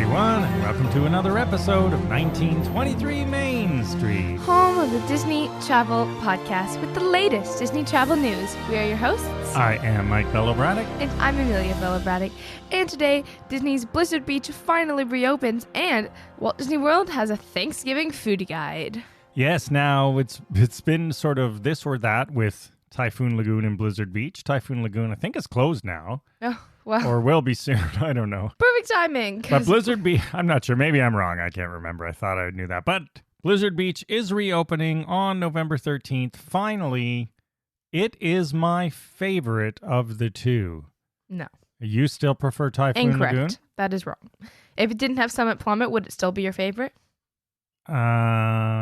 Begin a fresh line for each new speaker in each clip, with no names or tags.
everyone, and welcome to another episode of 1923 Main Street.
Home of the Disney Travel Podcast with the latest Disney travel news. We are your hosts.
I am Mike Bello-Braddock.
And I'm Amelia Bello-Braddock. And today, Disney's Blizzard Beach finally reopens, and Walt Disney World has a Thanksgiving food guide.
Yes, now it's been sort of this or that with Typhoon Lagoon and Blizzard Beach. Typhoon Lagoon, I think, is closed now.
Oh, well.
Or will be soon. I don't know.
Perfect timing.
But Blizzard Beach, I'm not sure. Maybe I'm wrong. I can't remember. I thought I knew that. But Blizzard Beach is reopening on November 13th. Finally, it is my favorite of the two.
No.
You still prefer Typhoon
Incorrect.
Lagoon?
That is wrong. If it didn't have Summit Plummet, would it still be your favorite?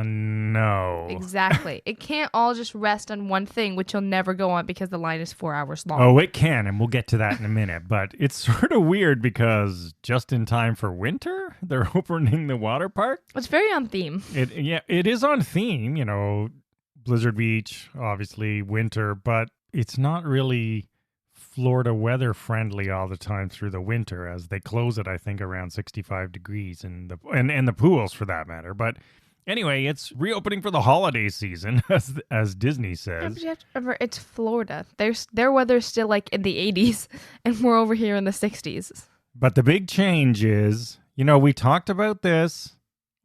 No.
Exactly. It can't all just rest on one thing, which you'll never go on because the line is 4 hours long.
Oh, it can, and we'll get to that in a minute. But it's sort of weird because just in time for winter, they're opening the water park.
It's very on theme.
It is on theme, you know, Blizzard Beach, obviously winter, but it's not really Florida weather friendly all the time through the winter, as they close it, I think, around 65 degrees and the pools for that matter. But anyway, it's reopening for the holiday season, as Disney says.
Yeah, but you have to remember, it's Florida. Their weather's still like in the 80s, and we're over here in the 60s.
But the big change is, you know, we talked about this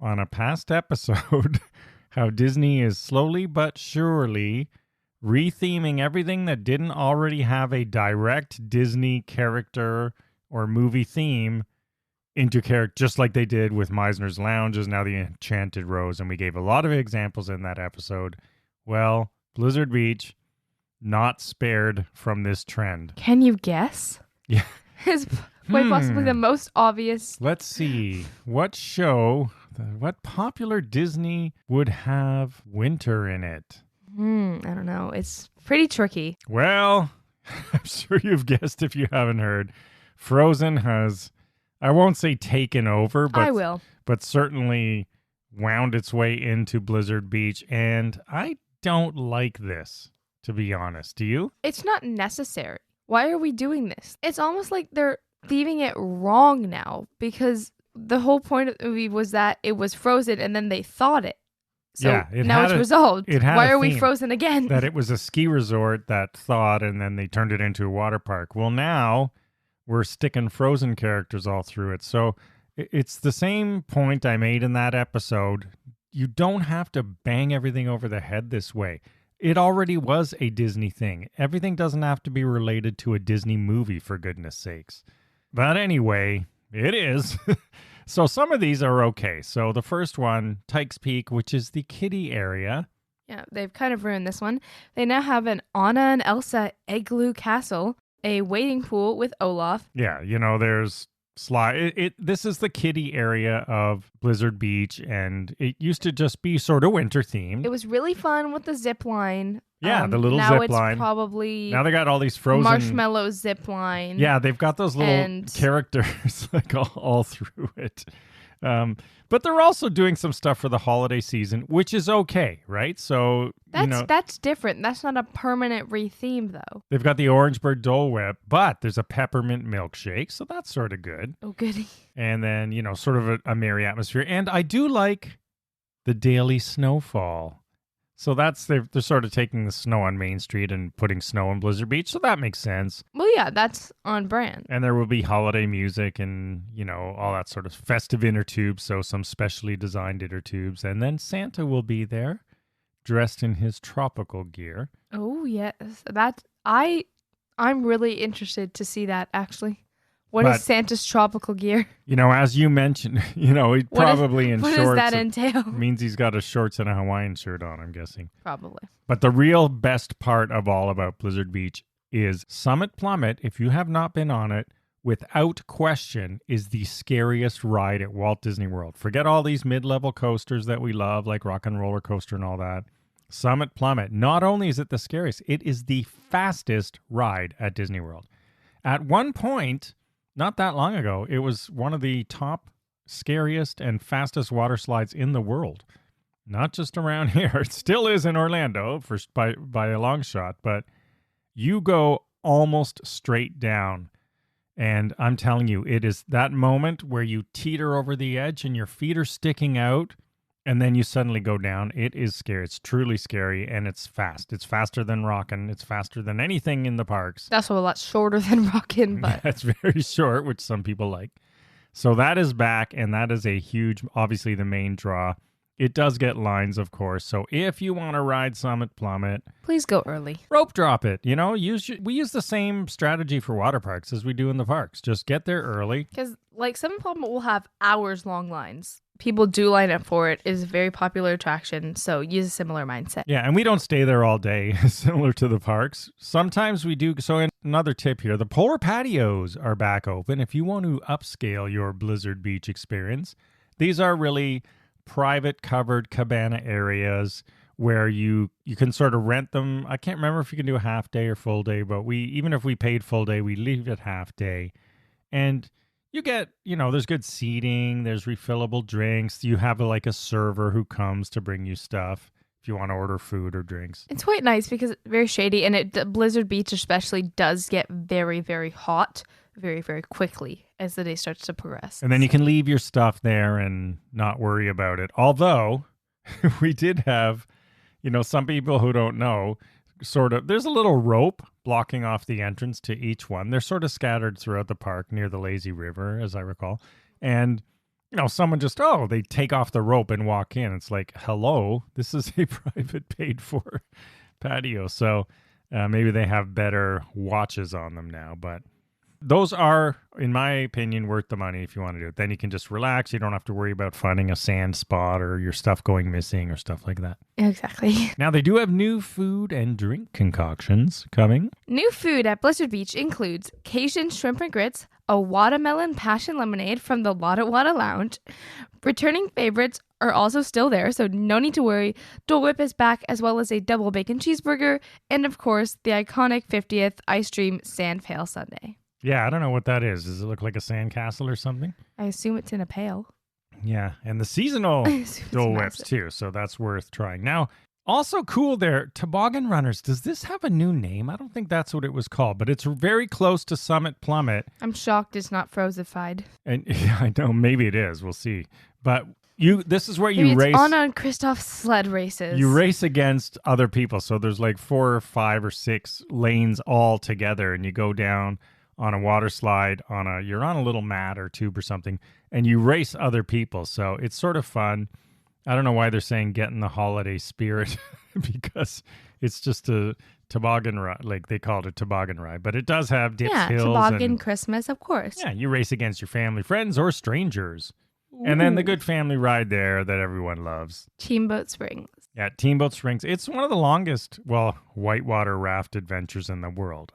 on a past episode, how Disney is slowly but surely retheming everything that didn't already have a direct Disney character or movie theme into character, just like they did with Meisner's Lounge is now the Enchanted Rose, and we gave a lot of examples in that episode. Well, Blizzard Beach not spared from this trend.
Can you guess?
Yeah.
Is quite possibly the most obvious.
Let's see. What popular Disney would have winter in it?
I don't know. It's pretty tricky.
Well, I'm sure you've guessed if you haven't heard. Frozen has, I won't say taken over, but
I will.
But certainly wound its way into Blizzard Beach, and I don't like this, to be honest. Do you?
It's not necessary. Why are we doing this? It's almost like they're leaving it wrong now, because the whole point of the movie was that it was frozen and then they thawed it. So
yeah,
now it's resolved. Why are we frozen again?
That it was a ski resort that thawed and then they turned it into a water park. Well, now we're sticking frozen characters all through it. So it's the same point I made in that episode. You don't have to bang everything over the head this way. It already was a Disney thing. Everything doesn't have to be related to a Disney movie, for goodness sakes. But anyway, it is. So some of these are okay. So the first one, Tykes Peak, which is the kiddie area.
Yeah, they've kind of ruined this one. They now have an Anna and Elsa igloo castle, a wading pool with Olaf.
Yeah, you know, there's slide. This is the kiddie area of Blizzard Beach, and it used to just be sort of winter themed.
It was really fun with the zip line.
Yeah, the little
now
zip line.
It's probably
now they got all these frozen
marshmallow zip line.
Yeah, they've got those little characters like all through it. But they're also doing some stuff for the holiday season, which is okay, right? So
that's different. That's not a permanent retheme, though.
They've got the Orangeburg Dole Whip, but there's a peppermint milkshake, so that's sort of good.
Oh, goody.
And then, you know, sort of a merry atmosphere. And I do like the daily snowfall. So they're sort of taking the snow on Main Street and putting snow on Blizzard Beach, so that makes sense.
Well, yeah, that's on brand.
And there will be holiday music and, you know, all that sort of festive inner tubes, so some specially designed inner tubes. And then Santa will be there, dressed in his tropical gear.
Oh, yes. I'm really interested to see that, actually. What is Santa's tropical gear?
You know, as you mentioned, you know, he's probably in shorts.
What does that entail?
Means he's got his shorts and a Hawaiian shirt on, I'm guessing.
Probably.
But the real best part of all about Blizzard Beach is Summit Plummet. If you have not been on it, without question, is the scariest ride at Walt Disney World. Forget all these mid-level coasters that we love, like Rock and Roller Coaster and all that. Summit Plummet, not only is it the scariest, it is the fastest ride at Disney World. At one point, not that long ago, it was one of the top scariest and fastest water slides in the world. Not just around here. It still is in Orlando by a long shot, but you go almost straight down And I'm telling you, it is that moment where you teeter over the edge and your feet are sticking out and then you suddenly go down. It is scary. It's truly scary, and it's fast. It's faster than rockin'. It's faster than anything in the parks.
That's a lot shorter than Rockin', but
That's very short, which some people like. So that is back, and that is a huge, obviously the main draw. It does get lines, of course. So if you want to ride Summit Plummet,
please go early.
rope drop it. You know, we use the same strategy for water parks as we do in the parks. Just get there early.
Because like Summit Plummet will have hours long lines. People do line up for it. It is a very popular attraction, so use a similar mindset.
Yeah, and we don't stay there all day, similar to the parks. Sometimes we do. So another tip here, the polar patios are back open. If you want to upscale your Blizzard Beach experience, these are really private covered cabana areas where you can sort of rent them. I can't remember if you can do a half day or full day, but even if we paid full day, we leave it half day. And you get, there's good seating, there's refillable drinks. You have like a server who comes to bring you stuff if you want to order food or drinks.
It's quite nice because it's very shady, and Blizzard Beach especially does get very, very hot very, very quickly as the day starts to progress.
And then you can leave your stuff there and not worry about it. Although we did have, some people who don't know, there's a little rope blocking off the entrance to each one. They're sort of scattered throughout the park near the lazy river, as I recall. And, someone they take off the rope and walk in. It's like, hello, this is a private paid for patio. So maybe they have better watches on them now, but those are, in my opinion, worth the money if you want to do it. Then you can just relax. You don't have to worry about finding a sand spot or your stuff going missing or stuff like that.
Exactly.
Now, they do have new food and drink concoctions coming.
New food at Blizzard Beach includes Cajun shrimp and grits, a watermelon passion lemonade from the Lotta Wada Lounge. Returning favorites are also still there, so no need to worry. Dole Whip is back, as well as a double bacon cheeseburger, and of course, the iconic 50th Ice Dream Sand Pail Sundae.
Yeah, I don't know what that is. Does it look like a sandcastle or something?
I assume it's in a pail.
Yeah, and the seasonal Dole Whips too, so that's worth trying. Now, also cool there, Toboggan Runners. Does this have a new name? I don't think that's what it was called, but it's very close to Summit Plummet.
I'm shocked it's not Frozeified.
And yeah, I know, maybe it is. We'll see. But this is where you
maybe
race.
It's on Kristoff's sled races.
You race against other people. So there's like 4 or 5 or 6 lanes all together, and you go down on a water slide you're on a little mat or tube or something, and you race other people. So it's sort of fun. I don't know why they're saying get in the holiday spirit because it's just a toboggan ride. Like they call it a toboggan ride, but it does have dips, hills.
Toboggan Christmas, of course.
Yeah, you race against your family, friends, or strangers. Ooh. And then the good family ride there that everyone loves.
Teamboat Springs.
Yeah, Teamboat Springs. It's one of the longest, whitewater raft adventures in the world.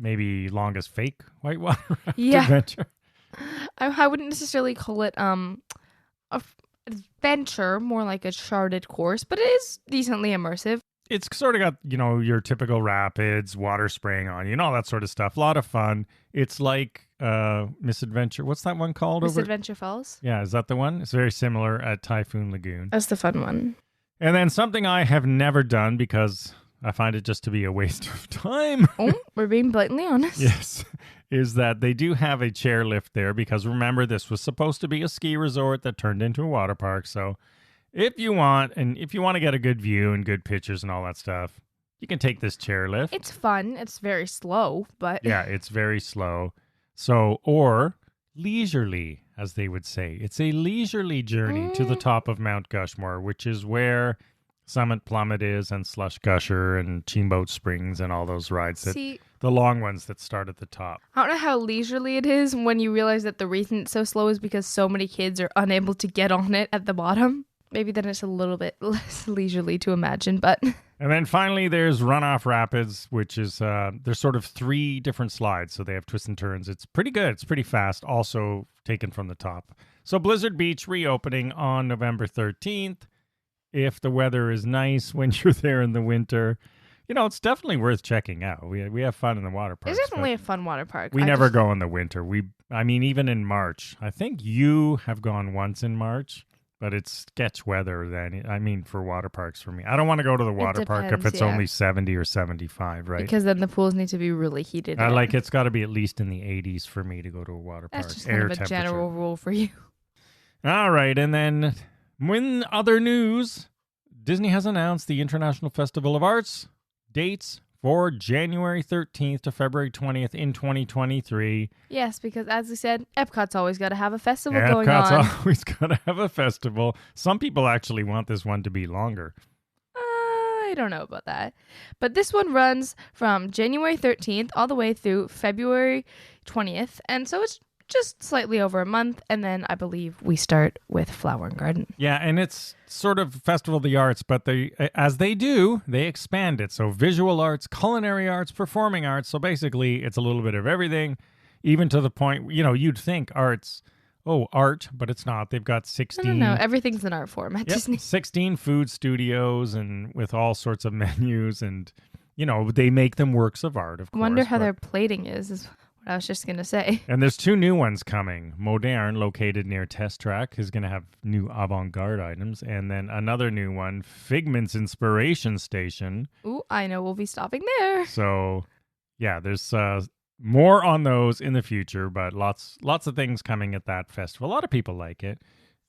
Maybe longest fake whitewater raft adventure.
I wouldn't necessarily call it a adventure, more like a charted course, but it is decently immersive.
It's sort of got, your typical rapids, water spraying on you, all that sort of stuff. A lot of fun. It's like Misadventure. What's that one called?
Misadventure Falls?
Yeah, is that the one? It's very similar at Typhoon Lagoon.
That's the fun one.
And then something I have never done because I find it just to be a waste of time.
Oh, we're being blatantly honest.
Yes, is that they do have a chairlift there because remember, this was supposed to be a ski resort that turned into a water park. So if you want to get a good view and good pictures and all that stuff, you can take this chairlift.
It's fun. It's very slow, but...
Yeah, it's very slow. So, or leisurely, as they would say. It's a leisurely journey to the top of Mount Gushmore, which is where Summit Plummet is, and Slush Gusher and Teamboat Springs and all those rides. The long ones that start at the top.
I don't know how leisurely it is when you realize that the reason it's so slow is because so many kids are unable to get on it at the bottom. Maybe then it's a little bit less leisurely to imagine, but...
And then finally there's Runoff Rapids, which is, there's sort of 3 different slides, so they have twists and turns. It's pretty good. It's pretty fast, also taken from the top. So Blizzard Beach reopening on November 13th. If the weather is nice when you're there in the winter, it's definitely worth checking out. We have fun in the water park.
It's definitely a fun water park.
We never go in the winter. Even in March. I think you have gone once in March, But it's sketch weather then. I mean, for water parks for me. I don't want to go to the water park if
depends,
it's
yeah.
only 70 or 75, right?
Because then the pools need to be really heated.
I
in.
like it's got to be at least in the 80s for me to go to a water park.
That's just kind of a general rule for you.
All right, and then in other news, Disney has announced the International Festival of Arts dates for January 13th to February 20th in 2023.
Yes, because as we said, EPCOT's always got to have a festival going on.
EPCOT's always got to have a festival. Some people actually want this one to be longer.
I don't know about that. But this one runs from January 13th all the way through February 20th. And so it's just slightly over a month. And then I believe we start with Flower and Garden.
Yeah, and it's sort of Festival of the Arts, but as they do, they expand it. So visual arts, culinary arts, performing arts. So basically, it's a little bit of everything, even to the point, you'd think art, but it's not. They've got 16.
No. Everything's an art form at Disney.
16 food studios and with all sorts of menus, and, they make them works of art, of course.
I wonder how their plating is what I was just going to say.
And there's 2 new ones coming. Modern, located near Test Track, is going to have new avant-garde items. And then another new one, Figment's Inspiration Station.
Ooh, I know we'll be stopping there.
So, yeah, there's more on those in the future, but lots of things coming at that festival. A lot of people like it.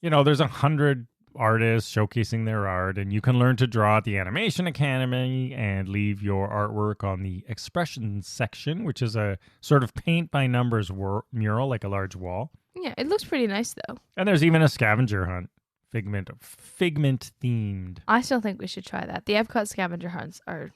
There's 100 artists showcasing their art, and you can learn to draw at the Animation Academy and leave your artwork on the Expressions section, which is a sort of paint by numbers mural, like a large wall.
Yeah, it looks pretty nice though.
And there's even a scavenger hunt, figment themed.
I still think we should try that. The Epcot scavenger hunts are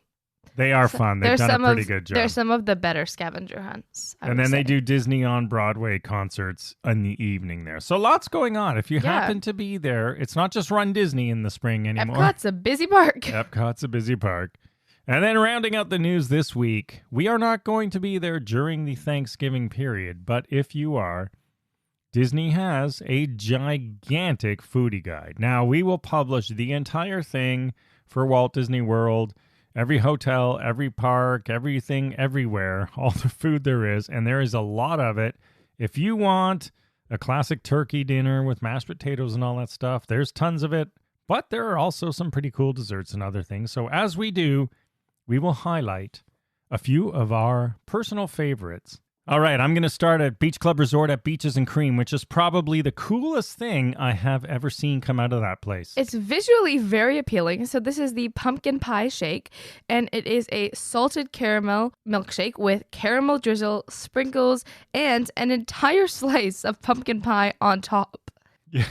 fun. They've done a pretty good job.
They're some of the better scavenger hunts.
And then they do Disney on Broadway concerts in the evening there. So lots going on. If you happen to be there, it's not just Run Disney in the spring anymore.
Epcot's a busy park.
Epcot's a busy park. And then rounding out the news this week, we are not going to be there during the Thanksgiving period, but if you are, Disney has a gigantic foodie guide. Now, we will publish the entire thing for Walt Disney World, every hotel, every park, everything, everywhere, all the food there is, and there is a lot of it. If you want a classic turkey dinner with mashed potatoes and all that stuff, there's tons of it, but there are also some pretty cool desserts and other things. So as we do, we will highlight a few of our personal favorites. All right, I'm going to start at Beach Club Resort at Beaches and Cream, which is probably the coolest thing I have ever seen come out of that place.
It's visually very appealing. So this is the pumpkin pie shake, and it is a salted caramel milkshake with caramel drizzle, sprinkles, and an entire slice of pumpkin pie on top.
Yeah.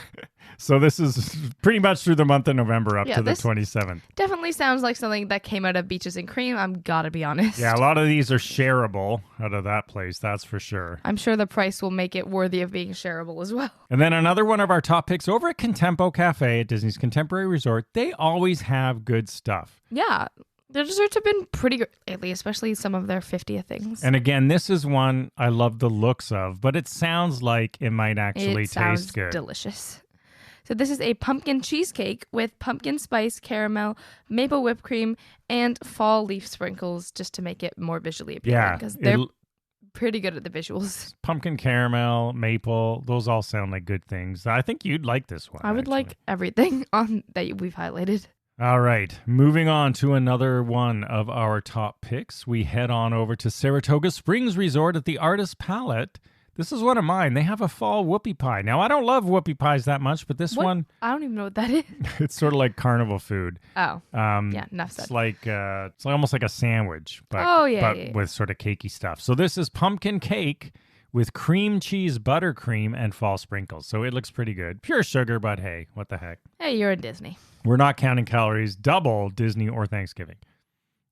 So this is pretty much through the month of November up to the 27th.
Definitely sounds like something that came out of Beaches and Cream, I'm gotta be honest.
Yeah, a lot of these are shareable out of that place, that's for sure.
I'm sure the price will make it worthy of being shareable as well.
And then another one of our top picks over at Contempo Cafe at Disney's Contemporary Resort. They always have good stuff.
Yeah. Their desserts have been pretty good lately, especially some of their 50th things.
And again, this is one I love the looks of, but it sounds like it might actually taste good.
Delicious. So this is a pumpkin cheesecake with pumpkin spice, caramel, maple whipped cream, and fall leaf sprinkles just to make it more visually appealing. Because they're pretty good at the visuals.
Pumpkin caramel, maple, those all sound like good things. I think you'd like this one.
I would like everything on that we've highlighted.
All right, moving on to another one of our top picks. We head on over to Saratoga Springs Resort at the Artist Palette. This is one of mine. They have a fall whoopie pie. Now, I don't love whoopie pies that much, but this one...
I don't even know what that is.
It's sort of like carnival food.
Oh, yeah, enough said.
It's almost like a sandwich, but with sort of cakey stuff. So this is pumpkin cake with cream cheese buttercream and fall sprinkles. So it looks pretty good. Pure sugar, but hey, what the heck.
Hey, you're in Disney.
We're not counting calories. Double Disney or Thanksgiving.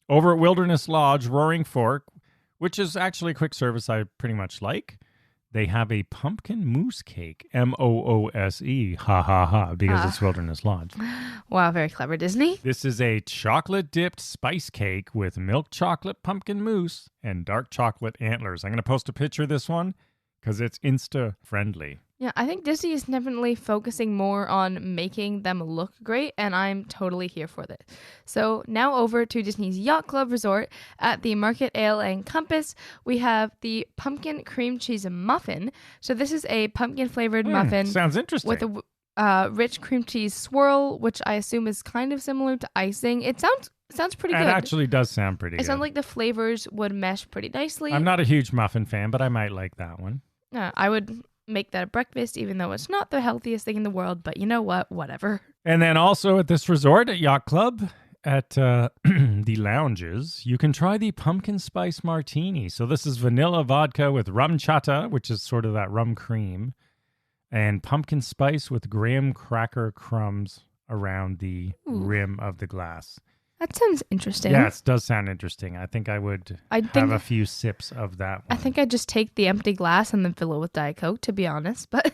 Over at Wilderness Lodge, Roaring Fork, which is actually quick service I pretty much like. They have a pumpkin mousse cake, MOOSE, ha ha ha, because it's Wilderness Lodge.
Wow, very clever, Disney.
This is a chocolate-dipped spice cake with milk chocolate pumpkin mousse and dark chocolate antlers. I'm going to post a picture of this one because it's Insta-friendly.
Yeah, I think Disney is definitely focusing more on making them look great, and I'm totally here for that. So now over to Disney's Yacht Club Resort at the Market Ale and Compass. We have the pumpkin cream cheese muffin. So this is a pumpkin flavored muffin.
Sounds interesting.
rich cream cheese swirl, which I assume is kind of similar to icing. It sounds pretty good.
It actually does sound pretty good.
It sounds like the flavors would mesh pretty nicely.
I'm not a huge muffin fan, but I might like that one.
I would make that a breakfast, even though it's not the healthiest thing in the world. But you know what? Whatever.
And then also at this resort at Yacht Club, at the lounges, you can try the pumpkin spice martini. So this is vanilla vodka with rum chata, which is sort of that rum cream, and pumpkin spice with graham cracker crumbs around the rim of the glass.
That sounds interesting.
Yeah, it does sound interesting. I think I would have a few sips of that one.
I think I'd just take the empty glass and then fill it with Diet Coke, to be honest. But,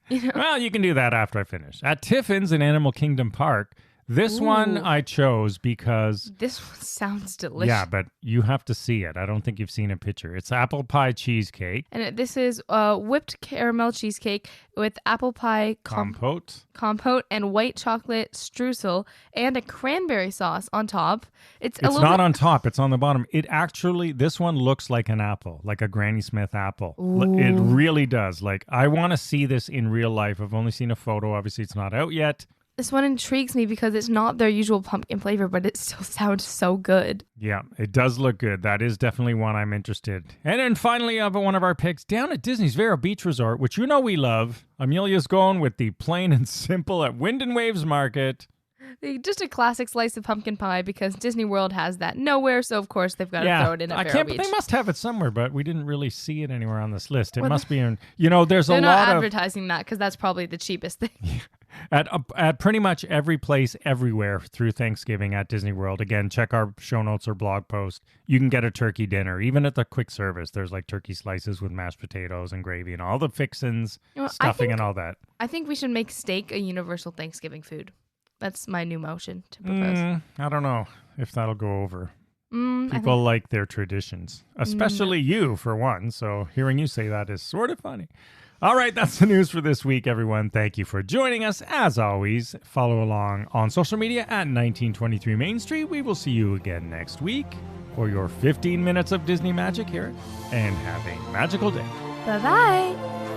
you know.
Well, you can do that after I finish. At Tiffin's in Animal Kingdom Park, this one I chose because...
This one sounds delicious.
Yeah, but you have to see it. I don't think you've seen a picture. It's apple pie cheesecake.
And this is whipped caramel cheesecake with apple pie
compote
and white chocolate streusel and a cranberry sauce on top. It's
not on top. It's on the bottom. This one looks like an apple, like a Granny Smith apple.
Ooh.
It really does. Like, I want to see this in real life. I've only seen a photo. Obviously, it's not out yet.
This one intrigues me because it's not their usual pumpkin flavor, but it still sounds so good.
Yeah, it does look good. That is definitely one I'm interested. And then finally, one of our picks down at Disney's Vero Beach Resort, which you know we love. Amelia's going with the plain and simple at Wind and Waves Market.
Just a classic slice of pumpkin pie because Disney World has that nowhere, so of course they've got to throw it in at Vero Beach.
They must have it somewhere, but we didn't really see it anywhere on this list. It must be in, there's a lot of...
They're not advertising that because that's probably the cheapest thing.
At pretty much every place, everywhere through Thanksgiving at Disney World. Again, check our show notes or blog post. You can get a turkey dinner. Even at the quick service, there's like turkey slices with mashed potatoes and gravy and all the fixins, stuffing and all that. I
think we should make steak a universal Thanksgiving food. That's my new motion to propose.
I don't know if that'll go over. People like their traditions, especially you, for one. So hearing you say that is sort of funny. All right, that's the news for this week, everyone. Thank you for joining us. As always, follow along on social media at 1923 Main Street. We will see you again next week for your 15 minutes of Disney magic here, and have a magical day.
Bye-bye.